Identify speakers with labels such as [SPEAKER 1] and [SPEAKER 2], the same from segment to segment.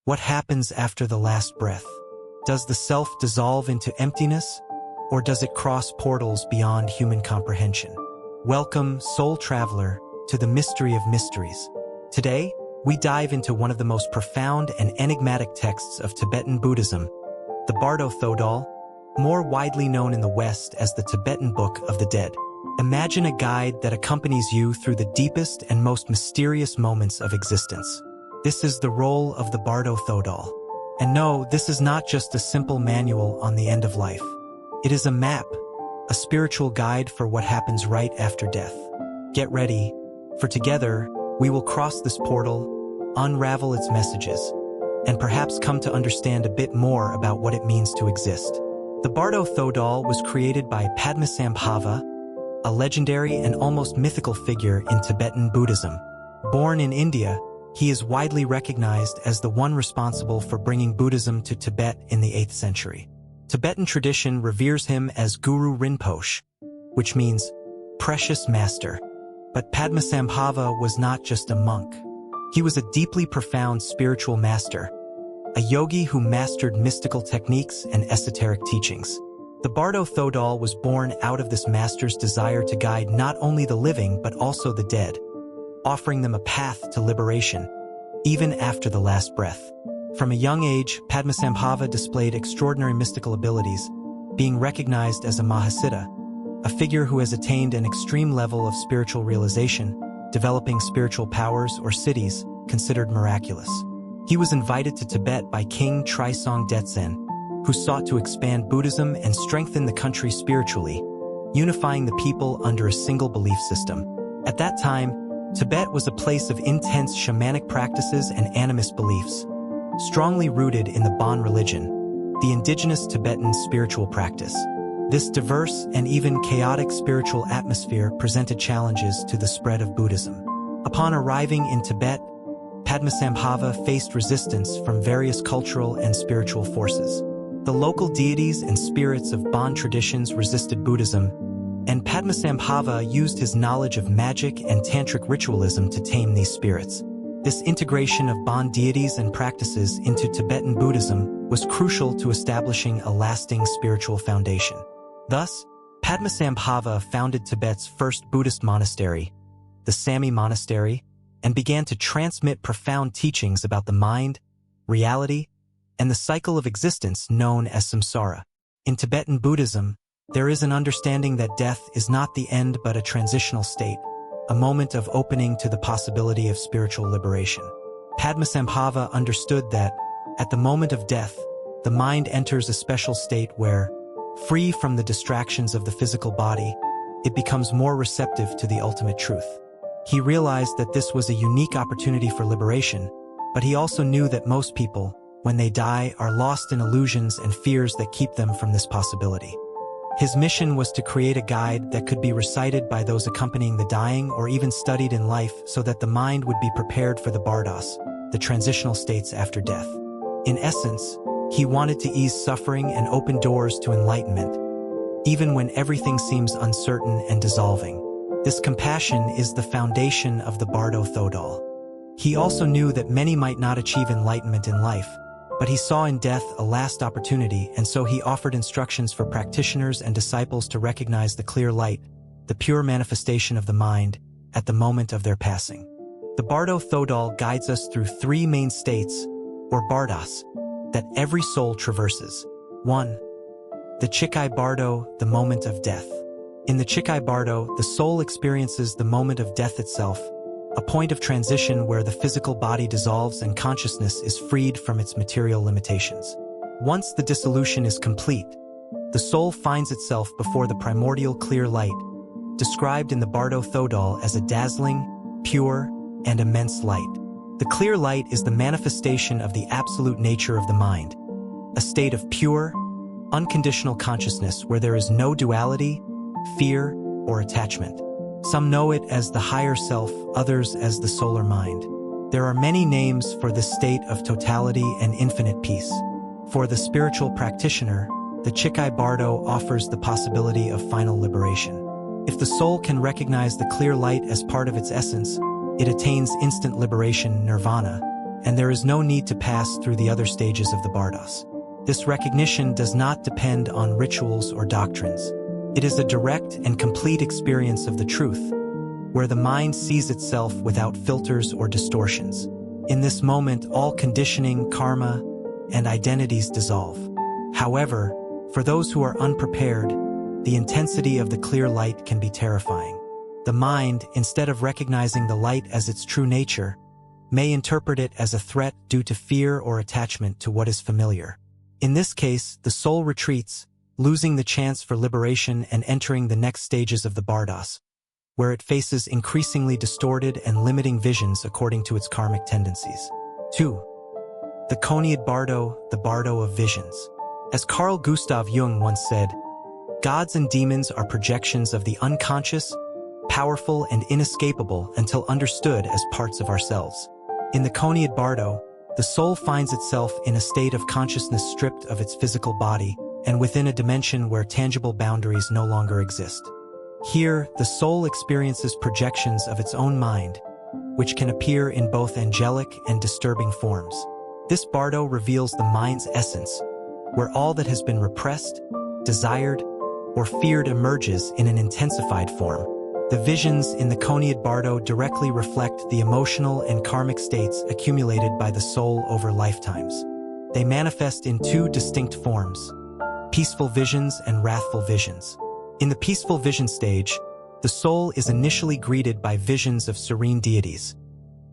[SPEAKER 1] What happens after the last breath? Does the self dissolve into emptiness, or does it cross portals beyond human comprehension? Welcome, soul traveler, to the mystery of mysteries. Today, we dive into one of the most profound and enigmatic texts of Tibetan Buddhism, the Bardo Thodol, more widely known in the West as the Tibetan Book of the Dead. Imagine a guide that accompanies you through the deepest and most mysterious moments of existence. This is the role of the Bardo Thodol. And no, this is not just a simple manual on the end of life. It is a map, a spiritual guide for what happens right after death. Get ready, for together, we will cross this portal, unravel its messages, and perhaps come to understand a bit more about what it means to exist. The Bardo Thodol was created by Padmasambhava, a legendary and almost mythical figure in Tibetan Buddhism. Born in India, he is widely recognized as the one responsible for bringing Buddhism to Tibet in the 8th century. Tibetan tradition reveres him as Guru Rinpoche, which means precious master. But Padmasambhava was not just a monk. He was a deeply profound spiritual master, a yogi who mastered mystical techniques and esoteric teachings. The Bardo Thodol was born out of this master's desire to guide not only the living but also the dead, offering them a path to liberation, even after the last breath. From a young age, Padmasambhava displayed extraordinary mystical abilities, being recognized as a Mahasiddha, a figure who has attained an extreme level of spiritual realization, developing spiritual powers or siddhis considered miraculous. He was invited to Tibet by King Trisong Detsen, who sought to expand Buddhism and strengthen the country spiritually, unifying the people under a single belief system. At that time, Tibet was a place of intense shamanic practices and animist beliefs, strongly rooted in the Bon religion, the indigenous Tibetan spiritual practice. This diverse and even chaotic spiritual atmosphere presented challenges to the spread of Buddhism. Upon arriving in Tibet, Padmasambhava faced resistance from various cultural and spiritual forces. The local deities and spirits of Bon traditions resisted Buddhism, and Padmasambhava used his knowledge of magic and tantric ritualism to tame these spirits. This integration of Bon deities and practices into Tibetan Buddhism was crucial to establishing a lasting spiritual foundation. Thus, Padmasambhava founded Tibet's first Buddhist monastery, the Sami Monastery, and began to transmit profound teachings about the mind, reality, and the cycle of existence known as samsara. In Tibetan Buddhism, there is an understanding that death is not the end but a transitional state, a moment of opening to the possibility of spiritual liberation. Padmasambhava understood that, at the moment of death, the mind enters a special state where, free from the distractions of the physical body, it becomes more receptive to the ultimate truth. He realized that this was a unique opportunity for liberation, but he also knew that most people, when they die, are lost in illusions and fears that keep them from this possibility. His mission was to create a guide that could be recited by those accompanying the dying or even studied in life so that the mind would be prepared for the bardos, the transitional states after death. In essence, he wanted to ease suffering and open doors to enlightenment, even when everything seems uncertain and dissolving. This compassion is the foundation of the Bardo Thodol. He also knew that many might not achieve enlightenment in life, but he saw in death a last opportunity, and so he offered instructions for practitioners and disciples to recognize the clear light, the pure manifestation of the mind, at the moment of their passing. The Bardo Thodol guides us through 3 main states, or bardos, that every soul traverses. 1. The Chikai Bardo, the moment of death. In the Chikai Bardo, the soul experiences the moment of death itself, a point of transition where the physical body dissolves and consciousness is freed from its material limitations. Once the dissolution is complete, the soul finds itself before the primordial clear light, described in the Bardo Thodol as a dazzling, pure, and immense light. The clear light is the manifestation of the absolute nature of the mind, a state of pure, unconditional consciousness where there is no duality, fear, or attachment. Some know it as the higher self, others as the solar mind. There are many names for this state of totality and infinite peace. For the spiritual practitioner, the Chikai Bardo offers the possibility of final liberation. If the soul can recognize the clear light as part of its essence, it attains instant liberation, nirvana, and there is no need to pass through the other stages of the bardos. This recognition does not depend on rituals or doctrines. It is a direct and complete experience of the truth, where the mind sees itself without filters or distortions. In this moment, all conditioning, karma, and identities dissolve. However, for those who are unprepared, the intensity of the clear light can be terrifying. The mind, instead of recognizing the light as its true nature, may interpret it as a threat due to fear or attachment to what is familiar. In this case, the soul retreats, losing the chance for liberation and entering the next stages of the bardos, where it faces increasingly distorted and limiting visions according to its karmic tendencies. 2. The Coniad Bardo, the Bardo of Visions. As Carl Gustav Jung once said, gods and demons are projections of the unconscious, powerful and inescapable until understood as parts of ourselves. In the Coniad Bardo, the soul finds itself in a state of consciousness stripped of its physical body and within a dimension where tangible boundaries no longer exist. Here, the soul experiences projections of its own mind, which can appear in both angelic and disturbing forms. This bardo reveals the mind's essence, where all that has been repressed, desired, or feared emerges in an intensified form. The visions in the Coniad Bardo directly reflect the emotional and karmic states accumulated by the soul over lifetimes. They manifest in two distinct forms: peaceful visions and wrathful visions. In the peaceful vision stage, the soul is initially greeted by visions of serene deities,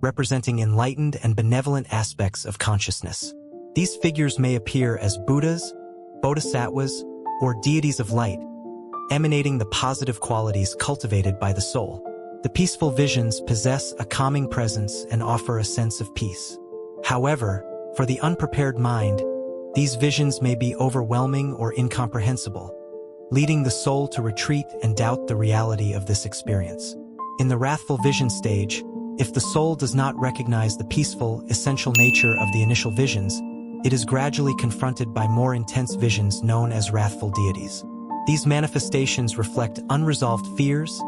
[SPEAKER 1] representing enlightened and benevolent aspects of consciousness. These figures may appear as Buddhas, Bodhisattvas, or deities of light, emanating the positive qualities cultivated by the soul. The peaceful visions possess a calming presence and offer a sense of peace. However, for the unprepared mind, these visions may be overwhelming or incomprehensible, leading the soul to retreat and doubt the reality of this experience. In the wrathful vision stage, if the soul does not recognize the peaceful, essential nature of the initial visions, it is gradually confronted by more intense visions known as wrathful deities. These manifestations reflect unresolved fears,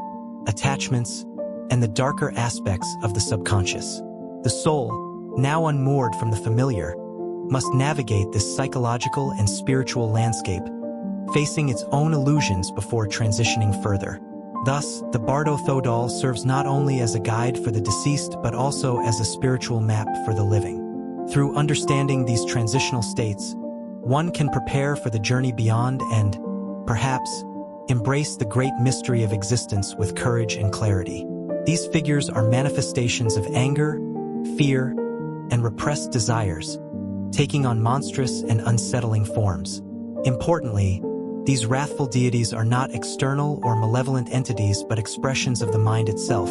[SPEAKER 1] attachments, and the darker aspects of the subconscious. The soul, now unmoored from the familiar, must navigate this psychological and spiritual landscape, facing its own illusions before transitioning further. Thus, the Bardo Thodol serves not only as a guide for the deceased but also as a spiritual map for the living. Through understanding these transitional states, one can prepare for the journey beyond and, perhaps, embrace the great mystery of existence with courage and clarity. These figures are manifestations of anger, fear, and repressed desires, taking on monstrous and unsettling forms. Importantly, these wrathful deities are not external or malevolent entities but expressions of the mind itself,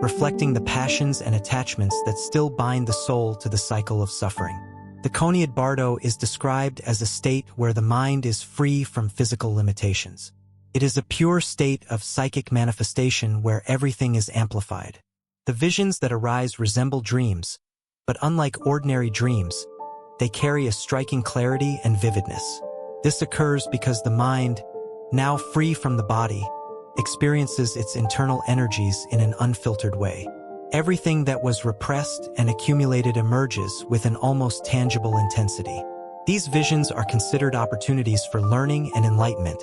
[SPEAKER 1] reflecting the passions and attachments that still bind the soul to the cycle of suffering. The Coniad Bardo is described as a state where the mind is free from physical limitations. It is a pure state of psychic manifestation where everything is amplified. The visions that arise resemble dreams, but unlike ordinary dreams, they carry a striking clarity and vividness. This occurs because the mind, now free from the body, experiences its internal energies in an unfiltered way. Everything that was repressed and accumulated emerges with an almost tangible intensity. These visions are considered opportunities for learning and enlightenment,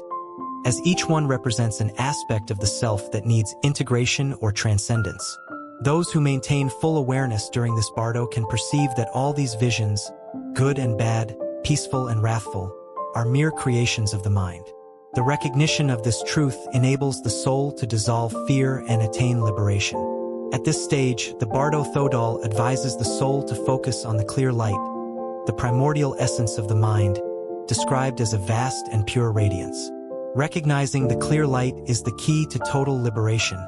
[SPEAKER 1] as each one represents an aspect of the self that needs integration or transcendence. Those who maintain full awareness during this bardo can perceive that all these visions, good and bad, peaceful and wrathful, are mere creations of the mind. The recognition of this truth enables the soul to dissolve fear and attain liberation. At this stage, the Bardo Thodol advises the soul to focus on the clear light, the primordial essence of the mind, described as a vast and pure radiance. Recognizing the clear light is the key to total liberation,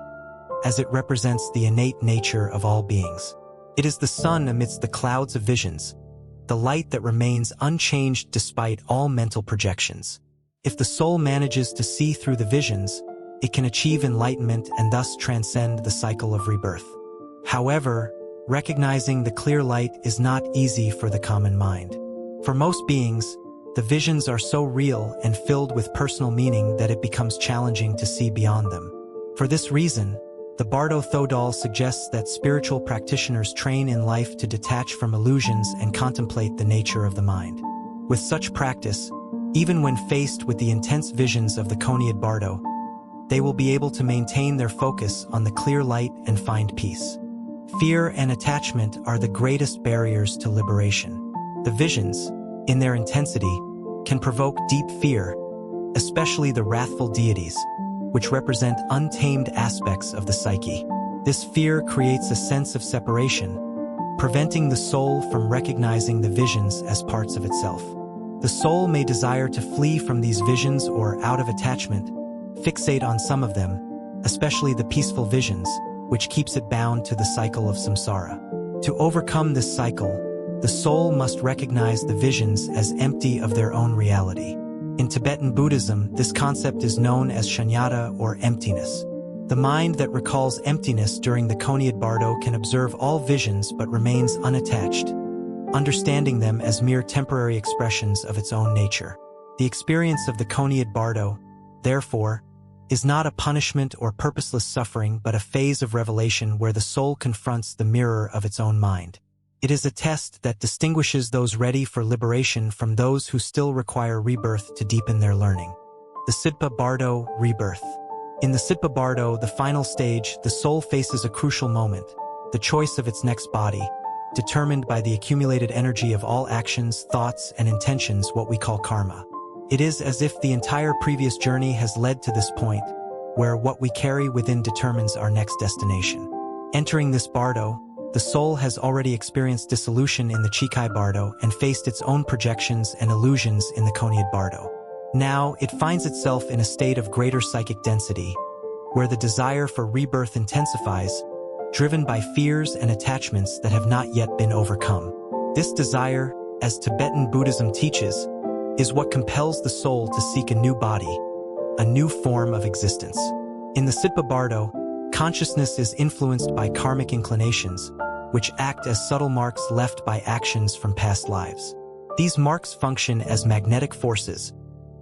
[SPEAKER 1] as it represents the innate nature of all beings. It is the sun amidst the clouds of visions, the light that remains unchanged despite all mental projections. If the soul manages to see through the visions, it can achieve enlightenment and thus transcend the cycle of rebirth. However, recognizing the clear light is not easy for the common mind. For most beings, the visions are so real and filled with personal meaning that it becomes challenging to see beyond them. For this reason, the Bardo Thodol suggests that spiritual practitioners train in life to detach from illusions and contemplate the nature of the mind. With such practice, even when faced with the intense visions of the Coniad Bardo, they will be able to maintain their focus on the clear light and find peace. Fear and attachment are the greatest barriers to liberation. The visions, in their intensity, can provoke deep fear, especially the wrathful deities, which represent untamed aspects of the psyche. This fear creates a sense of separation, preventing the soul from recognizing the visions as parts of itself. The soul may desire to flee from these visions or, out of attachment, fixate on some of them, especially the peaceful visions, which keeps it bound to the cycle of samsara. To overcome this cycle, the soul must recognize the visions as empty of their own reality. In Tibetan Buddhism, this concept is known as shunyata or emptiness. The mind that recalls emptiness during the Coniad Bardo can observe all visions but remains unattached, understanding them as mere temporary expressions of its own nature. The experience of the Coniad Bardo, therefore, is not a punishment or purposeless suffering but a phase of revelation where the soul confronts the mirror of its own mind. It is a test that distinguishes those ready for liberation from those who still require rebirth to deepen their learning. The Sidpa Bardo Rebirth. In the Sidpa Bardo, the final stage, the soul faces a crucial moment, the choice of its next body, determined by the accumulated energy of all actions, thoughts, and intentions, what we call karma. It is as if the entire previous journey has led to this point, where what we carry within determines our next destination. Entering this Bardo, the soul has already experienced dissolution in the Chikai Bardo and faced its own projections and illusions in the Coniad Bardo. Now, it finds itself in a state of greater psychic density, where the desire for rebirth intensifies, driven by fears and attachments that have not yet been overcome. This desire, as Tibetan Buddhism teaches, is what compels the soul to seek a new body, a new form of existence. In the Sidpa Bardo, consciousness is influenced by karmic inclinations, which act as subtle marks left by actions from past lives. These marks function as magnetic forces,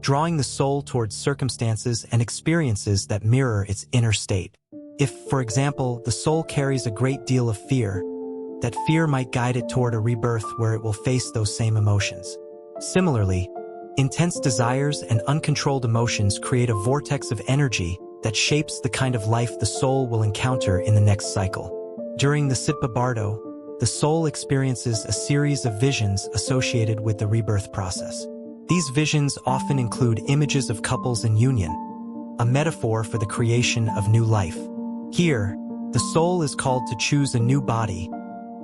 [SPEAKER 1] drawing the soul towards circumstances and experiences that mirror its inner state. If, for example, the soul carries a great deal of fear, that fear might guide it toward a rebirth where it will face those same emotions. Similarly, intense desires and uncontrolled emotions create a vortex of energy that shapes the kind of life the soul will encounter in the next cycle. During the Sidpa Bardo, the soul experiences a series of visions associated with the rebirth process. These visions often include images of couples in union, a metaphor for the creation of new life. Here, the soul is called to choose a new body,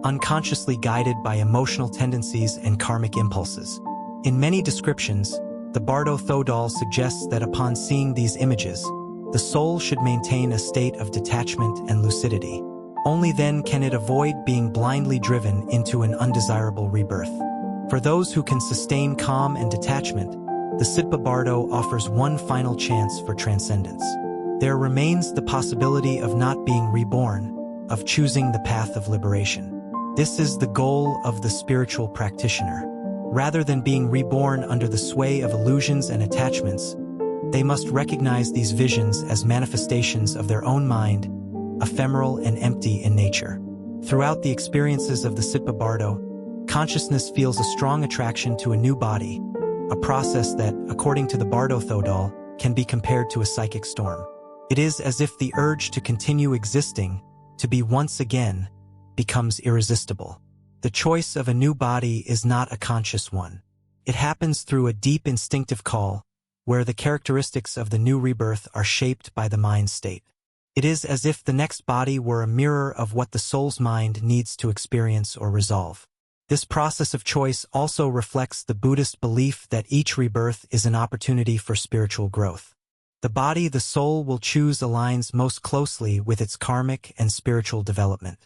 [SPEAKER 1] unconsciously guided by emotional tendencies and karmic impulses. In many descriptions, the Bardo Thodol suggests that upon seeing these images, the soul should maintain a state of detachment and lucidity. Only then can it avoid being blindly driven into an undesirable rebirth. For those who can sustain calm and detachment, the Sidpa Bardo offers one final chance for transcendence. There remains the possibility of not being reborn, of choosing the path of liberation. This is the goal of the spiritual practitioner. Rather than being reborn under the sway of illusions and attachments, they must recognize these visions as manifestations of their own mind, ephemeral and empty in nature. Throughout the experiences of the Sidpa Bardo, consciousness feels a strong attraction to a new body, a process that, according to the Bardo Thodol, can be compared to a psychic storm. It is as if the urge to continue existing, to be once again, becomes irresistible. The choice of a new body is not a conscious one. It happens through a deep instinctive call, where the characteristics of the new rebirth are shaped by the mind state. It is as if the next body were a mirror of what the soul's mind needs to experience or resolve. This process of choice also reflects the Buddhist belief that each rebirth is an opportunity for spiritual growth. The body the soul will choose aligns most closely with its karmic and spiritual development.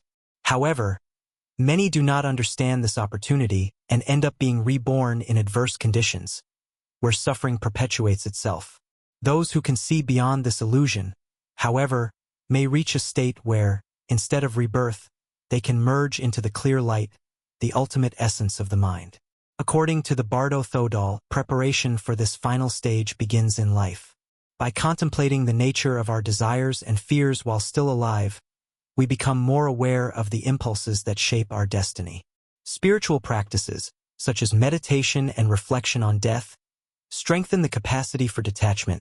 [SPEAKER 1] However, many do not understand this opportunity and end up being reborn in adverse conditions, where suffering perpetuates itself. Those who can see beyond this illusion, however, may reach a state where, instead of rebirth, they can merge into the clear light, the ultimate essence of the mind. According to the Bardo Thodol, preparation for this final stage begins in life. By contemplating the nature of our desires and fears while still alive, we become more aware of the impulses that shape our destiny. Spiritual practices, such as meditation and reflection on death, strengthen the capacity for detachment,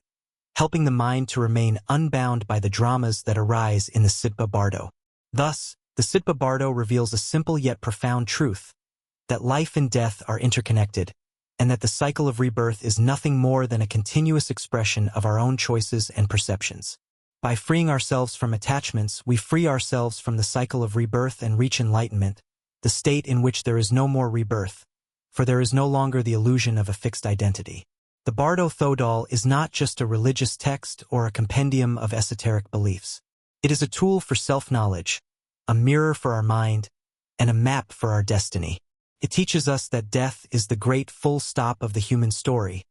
[SPEAKER 1] helping the mind to remain unbound by the dramas that arise in the Sitpa Bardo. Thus, the Sitpa Bardo reveals a simple yet profound truth, that life and death are interconnected, and that the cycle of rebirth is nothing more than a continuous expression of our own choices and perceptions. By freeing ourselves from attachments, we free ourselves from the cycle of rebirth and reach enlightenment, the state in which there is no more rebirth, for there is no longer the illusion of a fixed identity. The Bardo Thodol is not just a religious text or a compendium of esoteric beliefs. It is a tool for self-knowledge, a mirror for our mind, and a map for our destiny. It teaches us that death is the great full stop of the human story,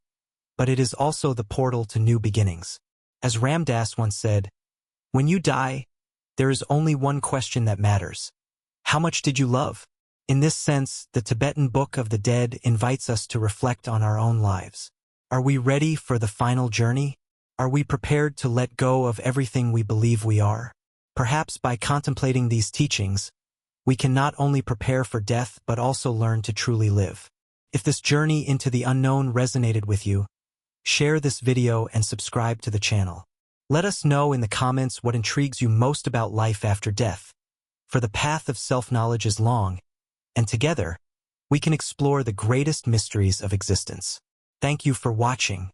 [SPEAKER 1] but it is also the portal to new beginnings. As Ram Dass once said, "When you die, there is only one question that matters. How much did you love?" In this sense, the Tibetan Book of the Dead invites us to reflect on our own lives. Are we ready for the final journey? Are we prepared to let go of everything we believe we are? Perhaps by contemplating these teachings, we can not only prepare for death but also learn to truly live. If this journey into the unknown resonated with you, share this video and subscribe to the channel. Let us know in the comments what intrigues you most about life after death, for the path of self-knowledge is long, and together, we can explore the greatest mysteries of existence. Thank you for watching.